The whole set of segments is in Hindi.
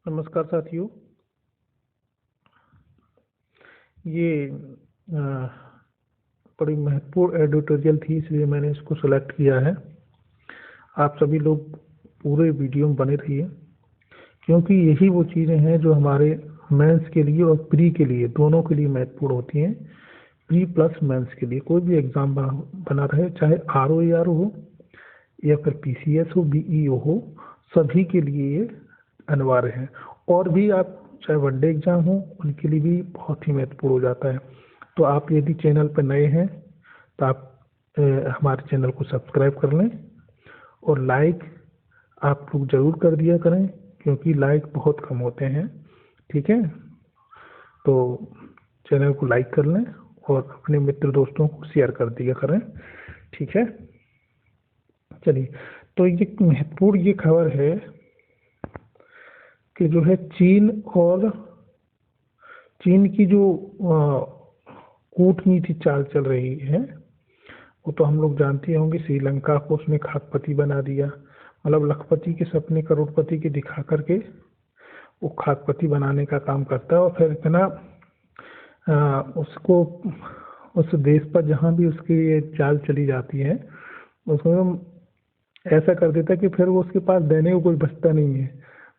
नमस्कार साथियों। ये अ, बड़ी महत्वपूर्ण एडिटोरियल थी, इसलिए मैंने इसको सेलेक्ट किया है। आप सभी लोग पूरे वीडियो में बने रहिए, क्योंकि यही वो चीज़ें हैं जो हमारे मेंस के लिए और प्री के लिए, दोनों के लिए महत्वपूर्ण होती हैं। प्री प्लस मेंस के लिए कोई भी एग्ज़ाम बना रहे, चाहे आर ओ आर हो या फिर पीसीएस हो, बीईओ हो, सभी के लिए ये अनिवार्य है। और भी आप चाहे वनडे एग्जाम हो, उनके लिए भी बहुत ही महत्वपूर्ण हो जाता है। तो आप यदि चैनल पर नए हैं तो आप हमारे चैनल को सब्सक्राइब कर लें और लाइक आप लोग ज़रूर कर दिया करें, क्योंकि लाइक बहुत कम होते हैं। ठीक है, तो चैनल को लाइक कर लें और अपने मित्र दोस्तों को शेयर कर दिया करें। ठीक है, चलिए। तो ये महत्वपूर्ण ये खबर है कि जो है चीन की जो कूटनीति चाल चल रही है, वो तो हम लोग जानते होंगे। श्रीलंका को उसने खाकपति बना दिया, मतलब लखपति के सपने करोड़पति के दिखा करके वो खाकपति बनाने का काम करता है। और फिर इतना उसको उस देश पर जहाँ भी उसकी ये चाल चली जाती है, उसको ऐसा कर देता है कि फिर वो उसके पास देने को कोई बचता नहीं है,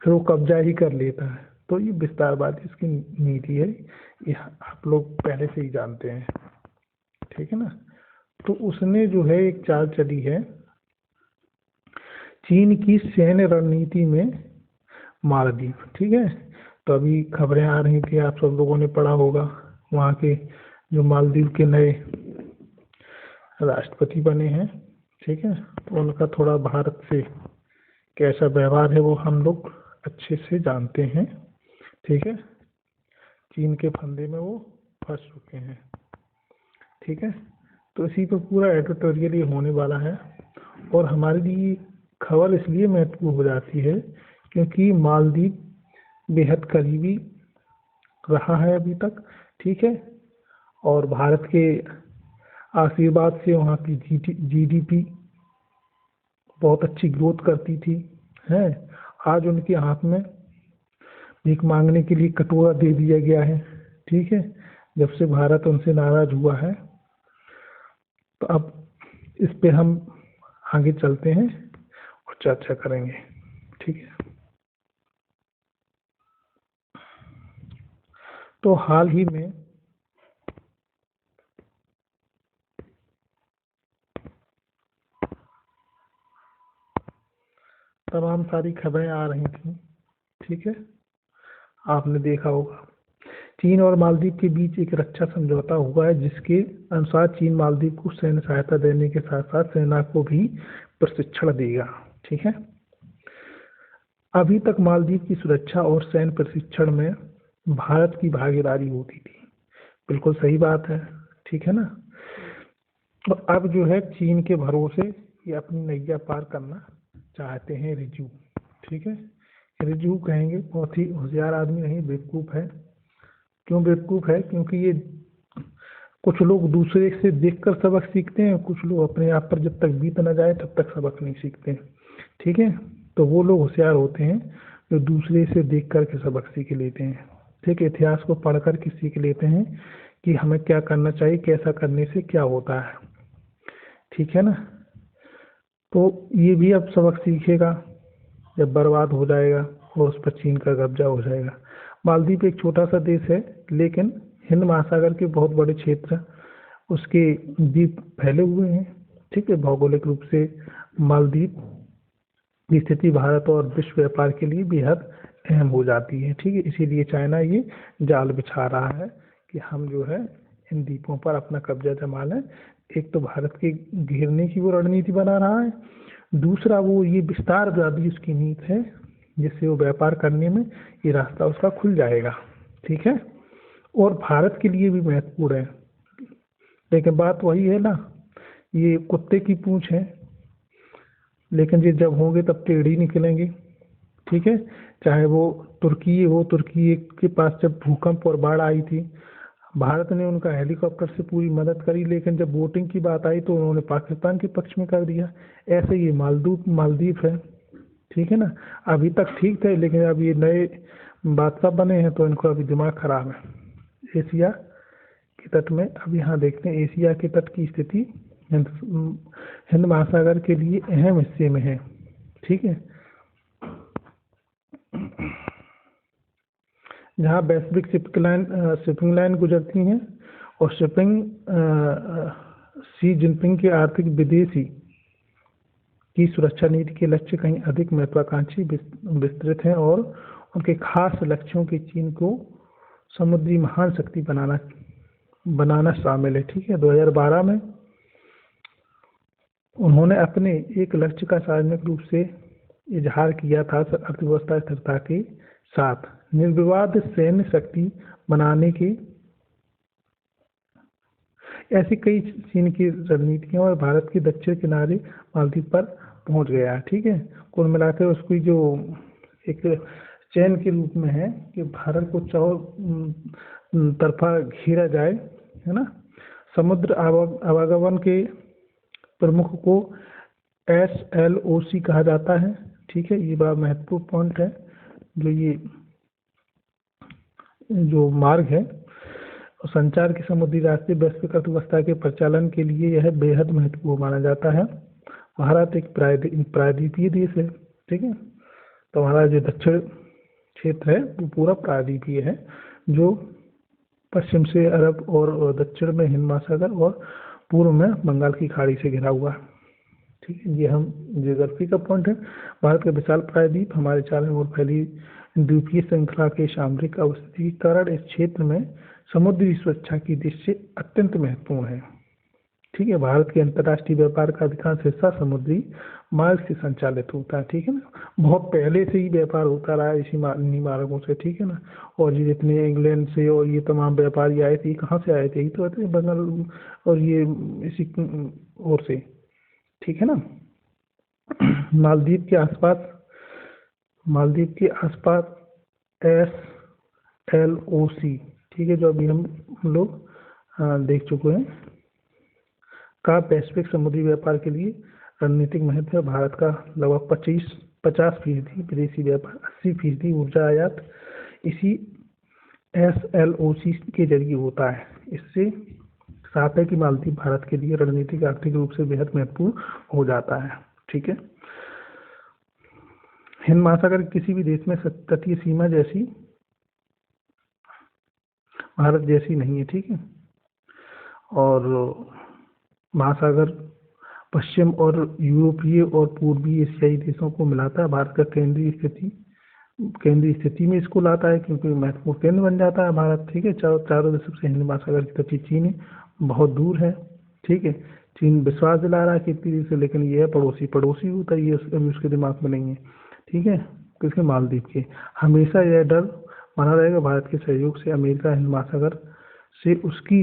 फिर वो कब्जा ही कर लेता है। तो ये विस्तारवादी इसकी नीति है, ये आप लोग पहले से ही जानते हैं। ठीक है ना। तो उसने जो है एक चाल चली है चीन की सैन्य रणनीति में मालदीव। ठीक है, तो अभी खबरें आ रही थी, आप सब लोगों ने पढ़ा होगा, वहाँ के जो मालदीव के नए राष्ट्रपति बने हैं। ठीक है, तो उनका थोड़ा भारत से कैसा व्यवहार है वो हम लोग अच्छे से जानते हैं। ठीक है, चीन के फंदे में वो फंस चुके हैं। ठीक है, तो इसी पर पूरा एडिटोरियल ये होने वाला है। और हमारे लिए खबर इसलिए महत्वपूर्ण हो जाती है क्योंकि मालदीव बेहद करीबी रहा है अभी तक। ठीक है, और भारत के आशीर्वाद से वहाँ की जीडीपी बहुत अच्छी ग्रोथ करती थी। है, आज उनके हाथ में भीख मांगने के लिए कटोरा दे दिया गया है। ठीक है, जब से भारत उनसे नाराज हुआ है। तो अब इस पे हम आगे चलते हैं और चर्चा करेंगे। ठीक है, तो हाल ही में तमाम सारी खबरें आ रही थी। ठीक है, आपने देखा होगा चीन और मालदीव के बीच एक रक्षा समझौता हुआ है, जिसके अनुसार चीन मालदीव को सैन्य सहायता देने के साथ साथ सेना को भी प्रशिक्षण देगा। ठीक है, अभी तक मालदीव की सुरक्षा और सैन्य प्रशिक्षण में भारत की भागीदारी होती थी। बिल्कुल सही बात है। ठीक है ना। और अब जो है चीन के भरोसे ये अपनी नैया पार करना चाहते हैं रिजू। ठीक है, रिजू कहेंगे बहुत ही होशियार आदमी नहीं, बेवकूफ़ है। क्यों बेवकूफ़ है? क्योंकि ये कुछ लोग दूसरे से देखकर सबक सीखते हैं, कुछ लोग अपने आप पर जब तक बीत न जाए तब तक सबक नहीं सीखते। ठीक है, तो वो लोग होशियार होते हैं जो दूसरे से देख कर के सबक सीख लेते हैं। ठीक है, इतिहास को पढ़ कर के सीख लेते हैं कि हमें क्या करना चाहिए, कैसा करने से क्या होता है। ठीक है ना। तो ये भी अब सबक सीखेगा जब बर्बाद हो जाएगा और उस पर चीन का कब्जा हो जाएगा। मालदीव एक छोटा सा देश है, लेकिन हिंद महासागर के बहुत बड़े क्षेत्र उसके द्वीप फैले हुए हैं। ठीक है, भौगोलिक रूप से मालदीव की स्थिति भारत और विश्व व्यापार के लिए बेहद अहम हो जाती है। ठीक है, इसीलिए चाइना ये जाल बिछा रहा है कि हम जो है इन द्वीपों पर अपना कब्जा जमा लें। एक तो भारत के घेरने की वो रणनीति बना रहा है, दूसरा वो ये विस्तारवादी उसकी नीति है, जिससे वो व्यापार करने में ये रास्ता उसका खुल जाएगा। ठीक है, और भारत के लिए भी महत्वपूर्ण है। लेकिन बात वही है ना, ये कुत्ते की पूंछ है, लेकिन ये जब होंगे तब टेढ़ी निकलेंगे। ठीक है, चाहे वो तुर्की हो, तुर्की के पास जब भूकंप और बाढ़ आई थी, भारत ने उनका हेलीकॉप्टर से पूरी मदद करी, लेकिन जब वोटिंग की बात आई तो उन्होंने पाकिस्तान के पक्ष में कर दिया। ऐसे ये मालदीव है। ठीक है ना। अभी तक ठीक थे, लेकिन अब ये नए बादशाह बने हैं तो इनको अभी दिमाग खराब है। एशिया के तट में अब यहाँ देखते हैं, एशिया के तट की स्थिति हिंद हिंद महासागर के लिए अहम हिस्से में है। ठीक है, जहाँ वैश्विक शिपिंग लाइन गुजरती हैं और शी जिनपिंग के आर्थिक विदेशी की सुरक्षा नीति के लक्ष्य कहीं अधिक महत्वाकांक्षी विस्तृत हैं और उनके खास लक्ष्यों के चीन को समुद्री महान शक्ति बनाना शामिल है। ठीक है, 2012 में उन्होंने अपने एक लक्ष्य का सार्वजनिक रूप से इजहार किया था, अर्थव्यवस्था स्थिरता के साथ निर्विवाद सैन्य शक्ति बनाने की। ऐसी कई चीन की रणनीतियां और भारत के दक्षिण किनारे मालदीव पर पहुंच गया है। ठीक है, कुल मिलाकर उसकी जो एक चैन के रूप में है कि भारत को तरफा घेरा जाए, है ना। समुद्र आवागमन के प्रमुख को SLOC कहा जाता है। ठीक है, ये बड़ा महत्वपूर्ण पॉइंट है। ये जो मार्ग है और संचार के समुद्री रास्ते वैश्विक अर्थव्यवस्था के परिचालन के लिए यह बेहद महत्वपूर्ण माना जाता है। भारत एक प्रायद्वीपीय देश है। ठीक है, तो हमारा जो दक्षिण क्षेत्र है वो पूरा प्रायद्वीपीय है, जो पश्चिम से अरब और दक्षिण में हिंद महासागर और पूर्व में बंगाल की खाड़ी से घिरा हुआ है। ठीक है, ये हम जियोग्राफी का पॉइंट है। भारत का विशाल प्रायद्वीप हमारे चारों ओर फैली द्वीपीय श्रृंखला के सामरिक अवस्थिति के कारण इस क्षेत्र में समुद्री सुरक्षा की दृष्टि से अत्यंत महत्वपूर्ण है। ठीक है, भारत के अंतर्राष्ट्रीय व्यापार का अधिकांश हिस्सा समुद्री मार्ग से संचालित होता है। ठीक है ना, बहुत पहले से ही व्यापार होता रहा है इन्हीं मार्गों से। ठीक है ना, और ये जितने इंग्लैंड से और ये तमाम व्यापारी आए थे, कहाँ से आए थे? ये तो आते बंगाल और ये इसी ओर से। ठीक है ना, मालदीव के आसपास SLOC, ठीक है, जो अभी हम लोग देख चुके हैं, का वैश्विक समुद्री व्यापार के लिए रणनीतिक महत्व है। भारत का लगभग 50% विदेशी व्यापार, 80% ऊर्जा आयात इसी SLOC के जरिए होता है। इससे साफ है कि मालदीव भारत के लिए रणनीतिक आर्थिक रूप से बेहद महत्वपूर्ण हो जाता है। ठीक है, हिंद महासागर किसी भी देश में तटीय सीमा जैसी भारत जैसी नहीं है। ठीक है, और महासागर पश्चिम और यूरोपीय और पूर्वी एशियाई देशों को मिलाता है। भारत का केंद्रीय स्थिति में इसको लाता है, क्योंकि महत्वपूर्ण केंद्र बन जाता है भारत। ठीक है, चारों देशों से हिंद महासागर की तटीय चीन बहुत दूर है। ठीक है, चीन विश्वास दिला रहा है कि इतनी से, लेकिन ये पड़ोसी होता है, ये अभी उसके दिमाग में नहीं है। ठीक है, किसके? मालदीव के। हमेशा यह डर बना रहेगा भारत के सहयोग से अमेरिका हिंद महासागर से उसकी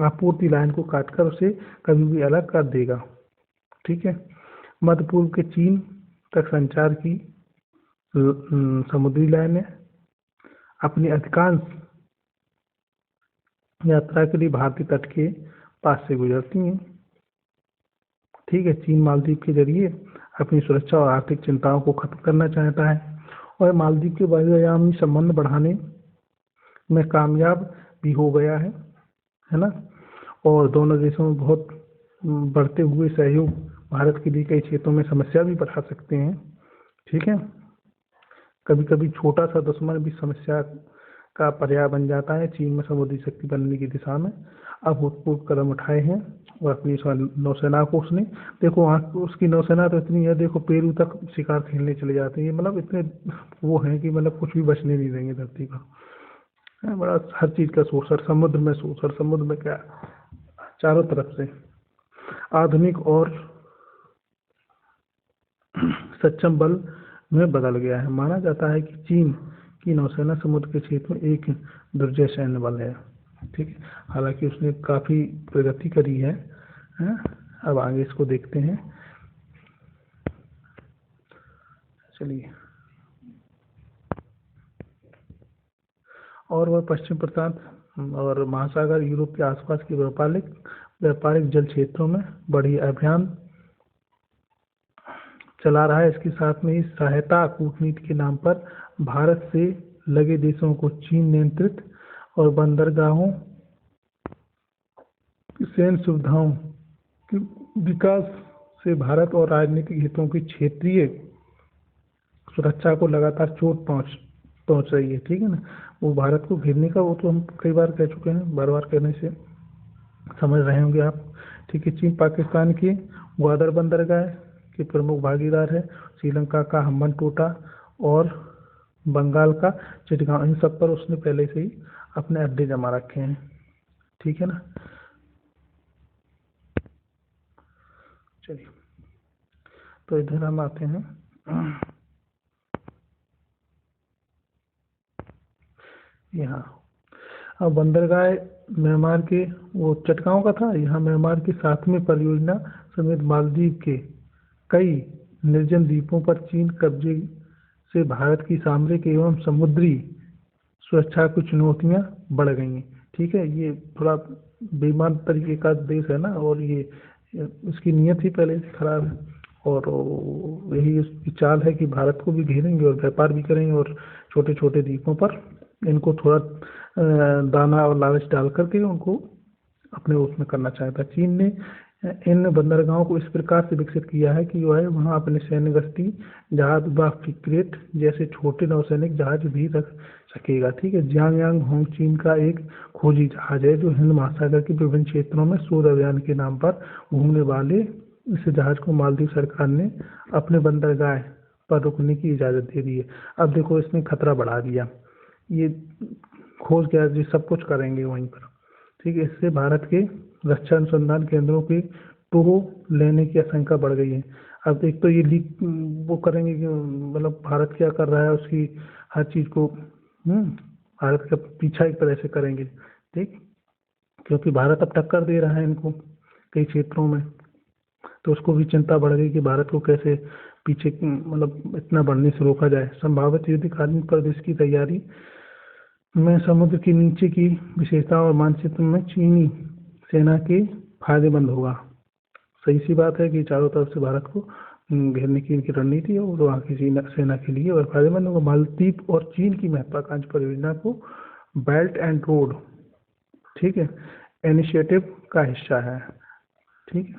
आपूर्ति लाइन को काटकर उसे कभी भी अलग कर देगा। ठीक है, मध्य पूर्व के चीन तक संचार की समुद्री लाइनें अपनी अधिकांश यात्रा के लिए भारतीय तट के पास से गुजरती हैं। ठीक है, चीन मालदीव के जरिए अपनी सुरक्षा और आर्थिक चिंताओं को खत्म करना चाहता है और मालदीव के वायुयामी संबंध बढ़ाने में कामयाब भी हो गया है ना। और दोनों देशों में बहुत बढ़ते हुए सहयोग भारत के लिए कई क्षेत्रों में समस्या भी बढ़ा सकते हैं। ठीक है, कभी कभी छोटा सा दुश्मन भी समस्या का पर्याय बन जाता है। चीन में समुद्री शक्ति बनने की दिशा में अब अभूतपूर्व कदम उठाए हैं और अपनी नौसेना को उसने, देखो वहाँ उसकी नौसेना तो इतनी है, देखो पेरू तक शिकार खेलने चले जाते हैं। मतलब इतने वो हैं कि मतलब कुछ भी बचने नहीं देंगे धरती पर। बड़ा हर चीज़ का शोषण, समुद्र में क्या, चारों तरफ से आधुनिक और सक्षम बल में बदल गया है। माना जाता है कि चीन की नौसेना समुद्र के क्षेत्र में एक दुर्जय सैन्य बल है। ठीक है, हालांकि उसने काफ़ी प्रगति करी है। अब आगे इसको देखते हैं। चलिए, और वह पश्चिम प्रशांत और महासागर यूरोप के आसपास के व्यापारिक जल क्षेत्रों में बढ़ी अभियान चला रहा है। इसके साथ में ही सहायता कूटनीति के नाम पर भारत से लगे देशों को चीन नियंत्रित और बंदरगाहों, सैन्य सुविधाओं के विकास से भारत और राजनीतिक हितों की क्षेत्रीय सुरक्षा को लगातार चोट पहुंच रही है। ठीक है ना। वो भारत को घेरने का, वो तो हम कई बार कह चुके हैं, बार बार कहने से समझ रहे होंगे आप। ठीक है। चीन पाकिस्तान की ग्वादर बंदरगाह के प्रमुख भागीदार है। श्रीलंका का हम्बनटोटा और बंगाल का चिटगांव, इन सब पर उसने पहले से ही अपने अड्डे जमा रखे हैं। ठीक है ना। चलिए, तो इधर हम आते हैं। यहाँ अब बंदरगाह म्यांमार के, वो चटगांव का था, यहाँ म्यांमार की 7वीं परियोजना समेत मालदीव के कई निर्जन द्वीपों पर चीन कब्जे से भारत की सामरिक एवं समुद्री सुरक्षा की चुनौतियां बढ़ गई हैं। ठीक है। ये थोड़ा बेईमान तरीके का देश है ना, और ये इसकी नीयत ही पहले से खराब है, और यही इसकी चाल है कि भारत को भी घेरेंगे और व्यापार भी करेंगे, और छोटे छोटे द्वीपों पर इनको थोड़ा दाना और लालच डाल करके उनको अपने उसमें करना चाहता है। चीन ने इन बंदरगाहों को इस प्रकार से विकसित किया है कि जो है वहाँ अपने सैन्य गश्ती जहाज व फ्रिगेट जैसे छोटे नौसैनिक जहाज भी रख सकेगा। ठीक है। जियांग होंग चीन का एक खोजी जहाज है जो हिंद महासागर के विभिन्न क्षेत्रों में शोध अभियान के नाम पर घूमने वाले इस जहाज को मालदीव सरकार ने अपने बंदरगाह पर रुकने की इजाज़त दे दी है। अब देखो, इसने खतरा बढ़ा दिया, ये खोज क्या ये सब कुछ करेंगे वहीं पर। ठीक है। इससे भारत के रक्षा अनुसंधान केंद्रों की टोह लेने की आशंका बढ़ गई है। अब एक तो ये लीक वो करेंगे कि मतलब भारत क्या कर रहा है उसकी हर चीज़ को भारत का पीछा एक तरह से करेंगे। ठीक। क्योंकि भारत अब टक्कर दे रहा है इनको कई क्षेत्रों में, तो उसको भी चिंता बढ़ गई कि भारत को कैसे पीछे मतलब इतना बढ़ने से रोका जाए। संभावित युद्धकालीन प्रदेश की तैयारी में समुद्र के नीचे की विशेषता और मानचित्र में चीनी सेना के फायदेमंद होगा। सही सी बात है कि चारों तरफ से भारत को घेरने की इनकी रणनीति है, और वहाँ की सेना के लिए और फायदेमंद होगा। मालदीव और चीन की महत्वाकांक्षी परियोजना को बेल्ट एंड रोड, ठीक है, इनिशिएटिव का हिस्सा है। ठीक है।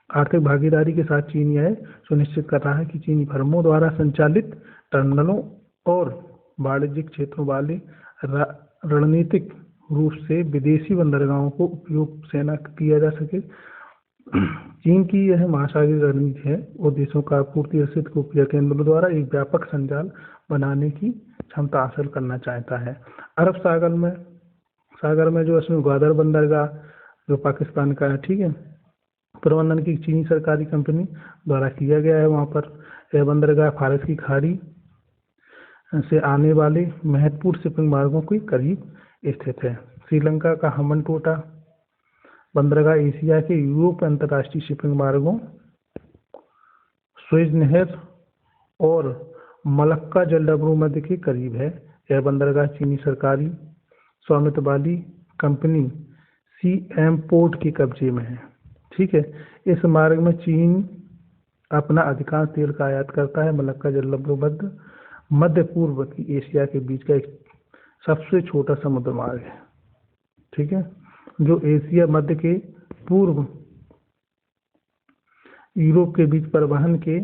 आर्थिक भागीदारी के साथ चीन यह सुनिश्चित कर रहा है कि चीनी फर्मों द्वारा संचालित टर्मिनलों और वाणिज्यिक क्षेत्रों वाले रणनीतिक रूप से विदेशी बंदरगाहों को उपयोग सेना किया जा सके। चीन की यह महासागरीय रणनीति है और देशों का आपूर्ति रसिद को उपयोग केंद्रों द्वारा एक व्यापक संजाल बनाने की क्षमता हासिल करना चाहता है। अरब सागर में जो इसमें ग्वादर बंदरगाह जो पाकिस्तान का है, ठीक है, प्रबंधन की चीनी सरकारी कंपनी द्वारा किया गया है। वहाँ पर यह बंदरगाह फारस की खाड़ी से आने वाले महत्वपूर्ण शिपिंग मार्गों के करीब स्थित है। श्रीलंका का हम्बनटोटा बंदरगाह एशिया के यूरोप अंतर्राष्ट्रीय शिपिंग मार्गों, स्वेज नहर और मलक्का जलडबरू मध्य के करीब है। यह बंदरगाह चीनी सरकारी स्वामित्व वाली कंपनी सीएम पोर्ट के कब्जे में है। ठीक है। इस मार्ग में चीन अपना अधिकांश तेल का आयात करता है। मलक्का जलडबरू मध्य पूर्व की एशिया के बीच का एक सबसे छोटा समुद्र मार्ग है। ठीक है। जो एशिया मध्य के पूर्व यूरोप के बीच परिवहन के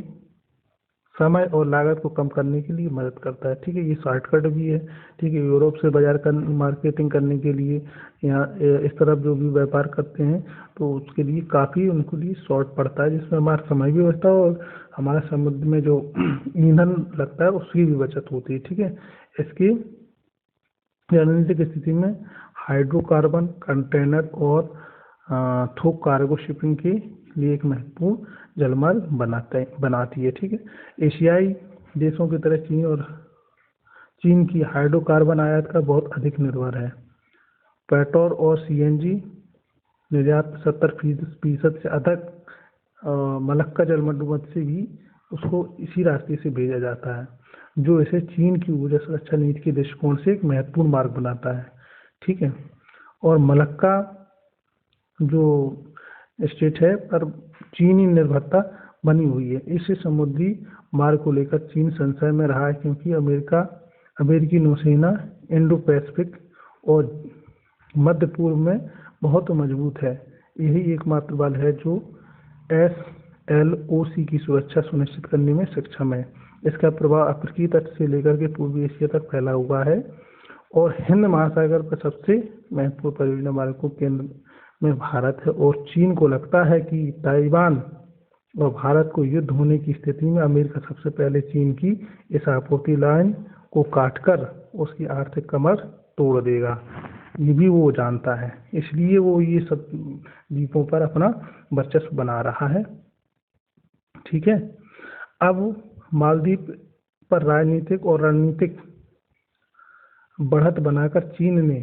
समय और लागत को कम करने के लिए मदद करता है। ठीक है। ये शॉर्टकट भी है। ठीक है। यूरोप से बाजार मार्केटिंग करने के लिए यहाँ इस तरफ जो भी व्यापार करते हैं तो उसके लिए काफ़ी उनको लिए शॉर्ट पड़ता है, जिसमें हमारा समय भी बचता है और हमारा समुद्र में जो ईंधन लगता है उसकी भी बचत होती है। ठीक है। इसकी रणनीतिक स्थिति में हाइड्रोकार्बन कंटेनर और थोक कार्गो शिपिंग के लिए एक महत्वपूर्ण जलमार्ग बनाती है। ठीक है। एशियाई देशों की तरह चीन की हाइड्रोकार्बन आयात का बहुत अधिक निर्भर है। पेट्रोल और सीएनजी निर्यात 70% से अधिक मलक्का जलमंडूमत से भी उसको इसी रास्ते से भेजा जाता है, जो इसे चीन की ऊर्जा सुरक्षा नीति के दृष्टिकोण से एक महत्वपूर्ण मार्ग बनाता है। ठीक है। और मलक्का जो स्टेट है पर चीनी निर्भरता बनी हुई है। इस समुद्री मार्ग को लेकर चीन संशय में रहा है, क्योंकि अमेरिकी नौसेना इंडो पैसिफिक और मध्य पूर्व में बहुत मजबूत है। यही एकमात्र बल है जो SLOC की सुरक्षा सुनिश्चित करने में सक्षम है। इसका प्रभाव अफ्रीकी तट से लेकर के पूर्वी एशिया तक फैला हुआ है और हिंद महासागर पर सबसे महत्वपूर्ण परियोजना मार्गों के केंद्र में भारत है। और चीन को लगता है कि ताइवान और भारत को युद्ध होने की स्थिति में अमेरिका सबसे पहले चीन की इस आपूर्ति लाइन को काटकर उसकी आर्थिक कमर तोड़ देगा। ये भी वो जानता है, इसलिए वो ये सब द्वीपों पर अपना वर्चस्व बना रहा है। ठीक है, अब मालदीव पर राजनीतिक और रणनीतिक बढ़त बनाकर चीन ने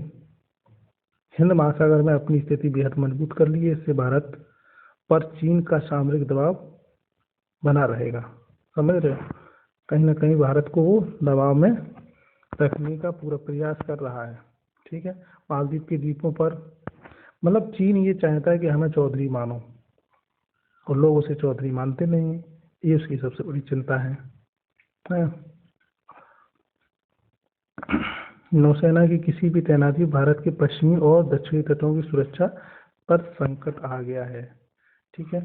हिंद महासागर में अपनी स्थिति बेहद मजबूत कर ली है। इससे भारत पर चीन का सामरिक दबाव बना रहेगा। समझ रहे हो, कहीं ना कहीं भारत को वो दबाव में रखने का पूरा प्रयास कर रहा है। ठीक है, मालदीव के द्वीपों पर मतलब चीन ये चाहता है कि हमें चौधरी मानो, और लोग उसे चौधरी मानते नहीं हैं। ये उसकी सबसे बड़ी चिंता है। नौसेना की किसी भी तैनाती भारत के पश्चिमी और दक्षिणी तटों की सुरक्षा पर संकट आ गया है। ठीक है,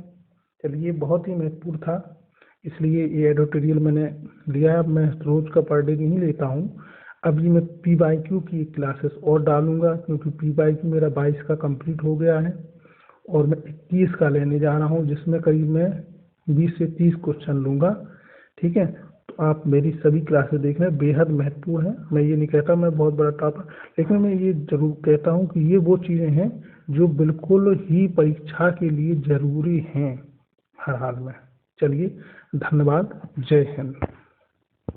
चलिए, बहुत ही महत्वपूर्ण था, इसलिए ये एडिटोरियल मैंने लिया। अब मैं रोज का पर डे नहीं लेता हूँ। अभी मैं PYQ की क्लासेस और डालूंगा, क्योंकि PYQ मेरा 22 का कंप्लीट हो गया है और मैं 21 का लेने जा रहा हूँ, जिसमें करीब मैं 20 से 30 क्वेश्चन लूँगा। ठीक है, तो आप मेरी सभी क्लासेस देखना, बेहद महत्वपूर्ण है। मैं ये नहीं कहता मैं बहुत बड़ा टॉपर, लेकिन मैं ये जरूर कहता हूँ कि ये वो चीज़ें हैं जो बिल्कुल ही परीक्षा के लिए ज़रूरी हैं हर हाल में। चलिए, धन्यवाद, जय हिंद।